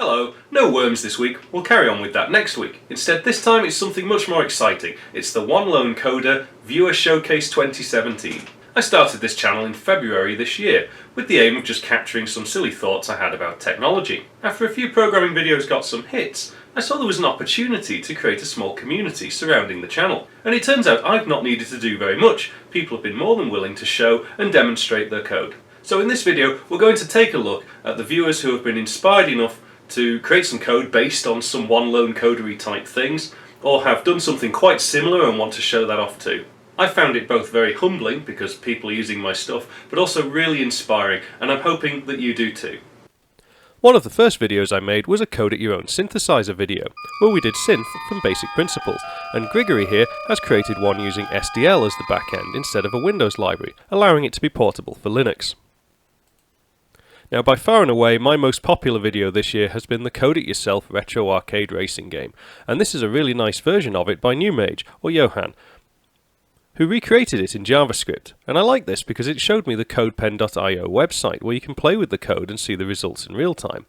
Hello, no worms this week, we'll carry on with that next week. Instead, this time it's something much more exciting. It's the One Lone Coder Viewer Showcase 2017. I started this channel in February this year, with the aim of just capturing some silly thoughts I had about technology. After a few programming videos got some hits, I saw there was an opportunity to create a small community surrounding the channel. And it turns out I've not needed to do very much. People have been more than willing to show and demonstrate their code. So in this video, we're going to take a look at the viewers who have been inspired enough to create some code based on some One Lone Codery type things, or have done something quite similar and want to show that off too. I found it both very humbling, because people are using my stuff, but also really inspiring, and I'm hoping that you do too. One of the first videos I made was a code at your own synthesizer video, where we did synth from basic principles, and Grigory here has created one using SDL as the backend instead of a Windows library, allowing it to be portable for Linux. Now, by far and away, my most popular video this year has been the Code It Yourself retro arcade racing game, and this is a really nice version of it by NewMage, or Johan, who recreated it in JavaScript. And I like this because it showed me the CodePen.io website, where you can play with the code and see the results in real time.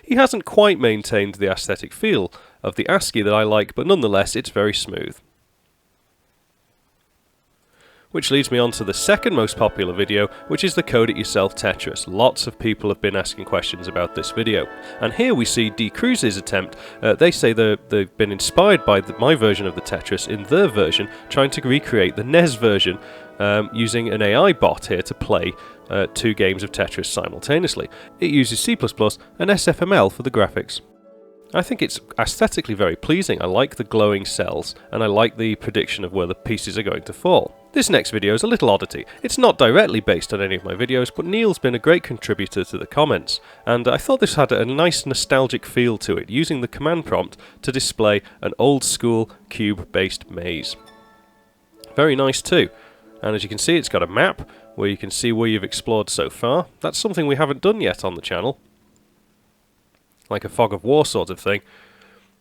He hasn't quite maintained the aesthetic feel of the ASCII that I like, but nonetheless it's very smooth. Which leads me on to the second most popular video, which is the Code It Yourself Tetris. Lots of people have been asking questions about this video. And here we see D. Cruz's attempt. They say they've been inspired by my version of the Tetris in their version, trying to recreate the NES version using an AI bot here to play two games of Tetris simultaneously. It uses C++ and SFML for the graphics. I think it's aesthetically very pleasing. I like the glowing cells, and I like the prediction of where the pieces are going to fall. This next video is a little oddity. It's not directly based on any of my videos, but Neil's been a great contributor to the comments, and I thought this had a nice nostalgic feel to it, using the command prompt to display an old school cube-based maze. Very nice too, and as you can see it's got a map where you can see where you've explored so far. That's something we haven't done yet on the channel. Like a fog of war sort of thing.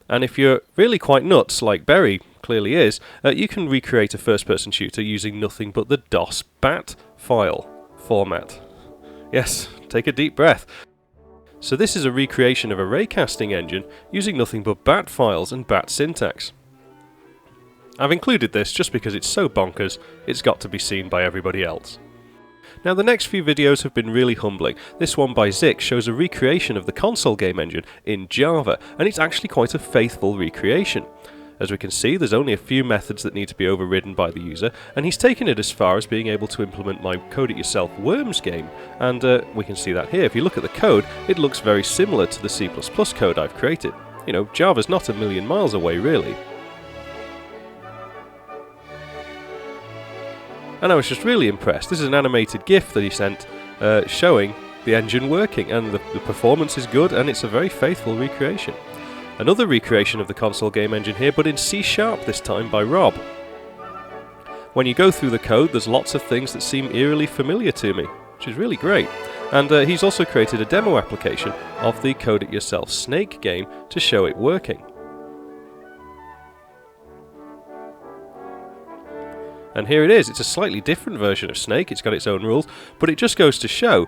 And if you're really quite nuts, like Berry clearly is, you can recreate a first-person shooter using nothing but the DOS-BAT file format. Yes, take a deep breath. So this is a recreation of a raycasting engine using nothing but BAT files and BAT syntax. I've included this just because it's so bonkers, it's got to be seen by everybody else. Now, the next few videos have been really humbling. This one by Zik shows a recreation of the console game engine in Java, and it's actually quite a faithful recreation. As we can see, there's only a few methods that need to be overridden by the user, and he's taken it as far as being able to implement my Code It Yourself Worms game, and we can see that here. If you look at the code, it looks very similar to the C++ code I've created. You know, Java's not a million miles away, really. And I was just really impressed. This is an animated GIF that he sent showing the engine working, and the performance is good, and it's a very faithful recreation. Another recreation of the console game engine here, but in C# this time by Rob. When you go through the code, there's lots of things that seem eerily familiar to me, which is really great. And he's also created a demo application of the Code It Yourself Snake game to show it working. And here it is. It's a slightly different version of Snake, it's got its own rules, but it just goes to show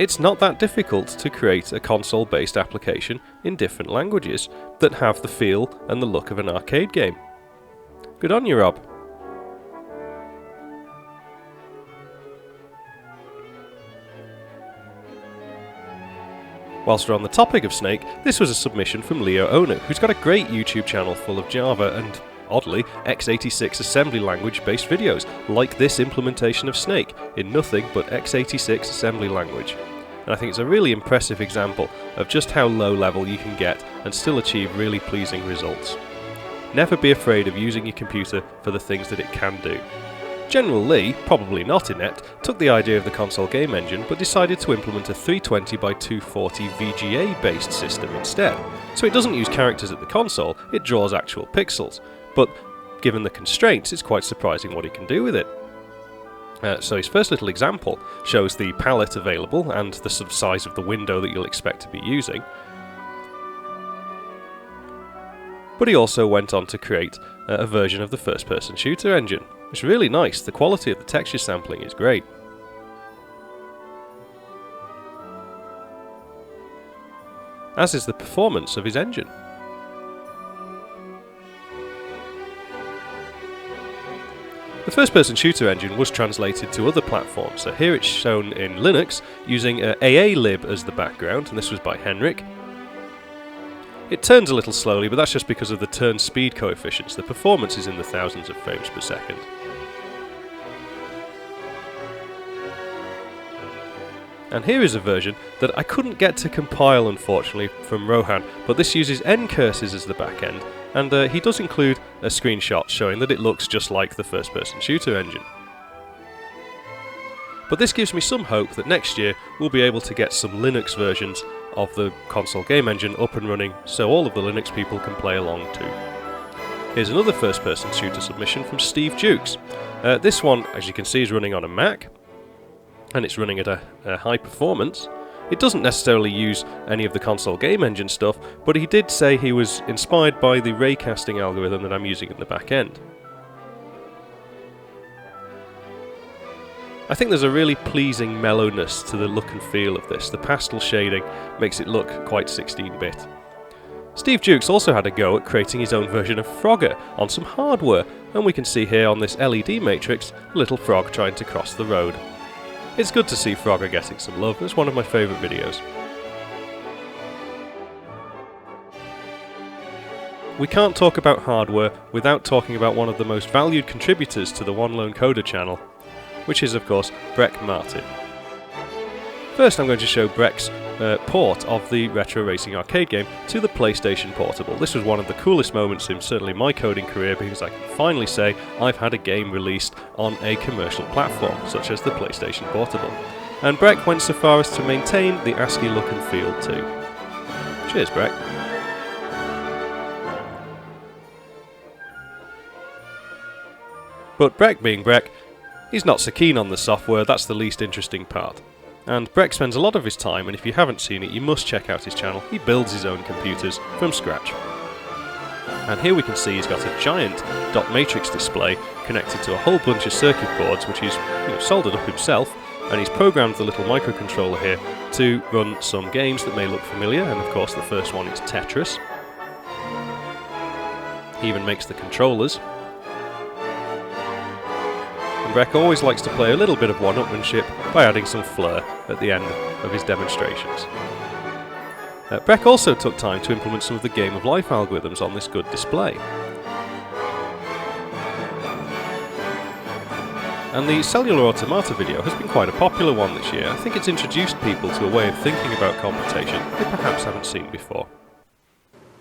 it's not that difficult to create a console-based application in different languages that have the feel and the look of an arcade game. Good on you, Rob. Whilst we're on the topic of Snake, this was a submission from Leo Ono, who's got a great YouTube channel full of Java and, oddly, x86 assembly language based videos, like this implementation of Snake, in nothing but x86 assembly language. And I think it's a really impressive example of just how low level you can get and still achieve really pleasing results. Never be afraid of using your computer for the things that it can do. General Lee, probably not inept, took the idea of the console game engine but decided to implement a 320 by 240 VGA based system instead. So it doesn't use characters at the console, it draws actual pixels. But given the constraints, it's quite surprising what he can do with it. So his first little example shows the palette available and the sort of size of the window that you'll expect to be using. But he also went on to create a version of the first-person shooter engine. It's really nice. The quality of the texture sampling is great. as is the performance of his engine. The first-person shooter engine was translated to other platforms, so here it's shown in Linux using AA-lib as the background, and this was by Henrik. It turns a little slowly, but that's just because of the turn speed coefficients. The performance is in the thousands of frames per second. And here is a version that I couldn't get to compile, unfortunately, from Rohan, but this uses ncurses as the backend, and he does include a screenshot showing that it looks just like the first-person shooter engine. But this gives me some hope that next year we'll be able to get some Linux versions of the console game engine up and running, so all of the Linux people can play along too. Here's another first-person shooter submission from Steve Jukes. This one, as you can see, is running on a Mac, and it's running at a high performance. It doesn't necessarily use any of the console game engine stuff, but he did say he was inspired by the raycasting algorithm that I'm using in the back end. I think there's a really pleasing mellowness to the look and feel of this. The pastel shading makes it look quite 16-bit. Steve Jukes also had a go at creating his own version of Frogger on some hardware, and we can see here on this LED matrix a little frog trying to cross the road. It's good to see Frogger getting some love. It's one of my favourite videos. We can't talk about hardware without talking about one of the most valued contributors to the One Lone Coder channel, which is of course Breck Martin. First I'm going to show Breck's port of the Retro Racing arcade game to the PlayStation Portable. This was one of the coolest moments in certainly my coding career, because I can finally say I've had a game released on a commercial platform such as the PlayStation Portable. And Breck went so far as to maintain the ASCII look and feel too. Cheers, Breck. But Breck being Breck, he's not so keen on the software. That's the least interesting part. And Breck spends a lot of his time, and if you haven't seen it, you must check out his channel. He builds his own computers from scratch. And here we can see he's got a giant dot matrix display connected to a whole bunch of circuit boards, which he's soldered up himself, and he's programmed the little microcontroller here to run some games that may look familiar, and of course the first one is Tetris. He even makes the controllers. Breck always likes to play a little bit of one-upmanship by adding some flair at the end of his demonstrations. Breck also took time to implement some of the Game of Life algorithms on this good display. And the Cellular Automata video has been quite a popular one this year. I think it's introduced people to a way of thinking about computation they perhaps haven't seen before.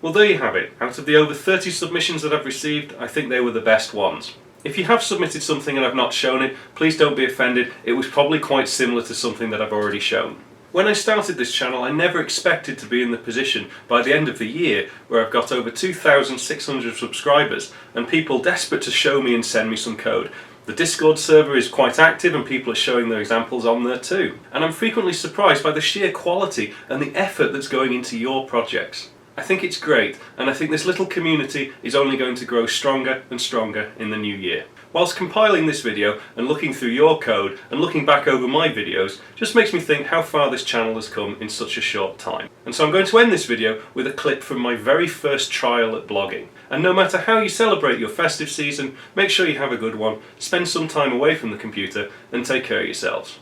Well, there you have it. Out of the over 30 submissions that I've received, I think they were the best ones. If you have submitted something and I've not shown it, please don't be offended. It was probably quite similar to something that I've already shown. When I started this channel, I never expected to be in the position by the end of the year where I've got over 2,600 subscribers and people desperate to show me and send me some code. The Discord server is quite active and people are showing their examples on there too. And I'm frequently surprised by the sheer quality and the effort that's going into your projects. I think it's great, and I think this little community is only going to grow stronger and stronger in the new year. Whilst compiling this video and looking through your code and looking back over my videos just makes me think how far this channel has come in such a short time. And so I'm going to end this video with a clip from my very first trial at blogging. And no matter how you celebrate your festive season, make sure you have a good one, spend some time away from the computer, and take care of yourselves.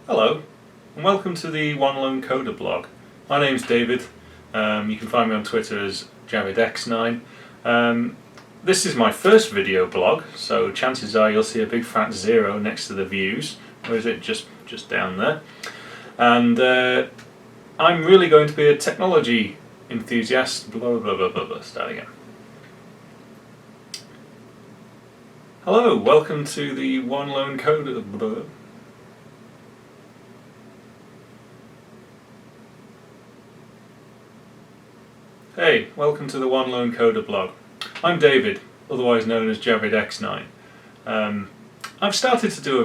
Hello, and welcome to the One Lone Coder blog. My name's David. You can find me on Twitter as JavidX9. This is my first video blog, so chances are you'll see a big fat 0 next to the views, or is it just down there? And I'm really going to be a technology enthusiast. Blah blah blah blah blah. Start again. Hello, welcome to the One Lone Coder. Blah. Hey, welcome to the One Lone Coder blog. I'm David, otherwise known as JavidX9. I've started to do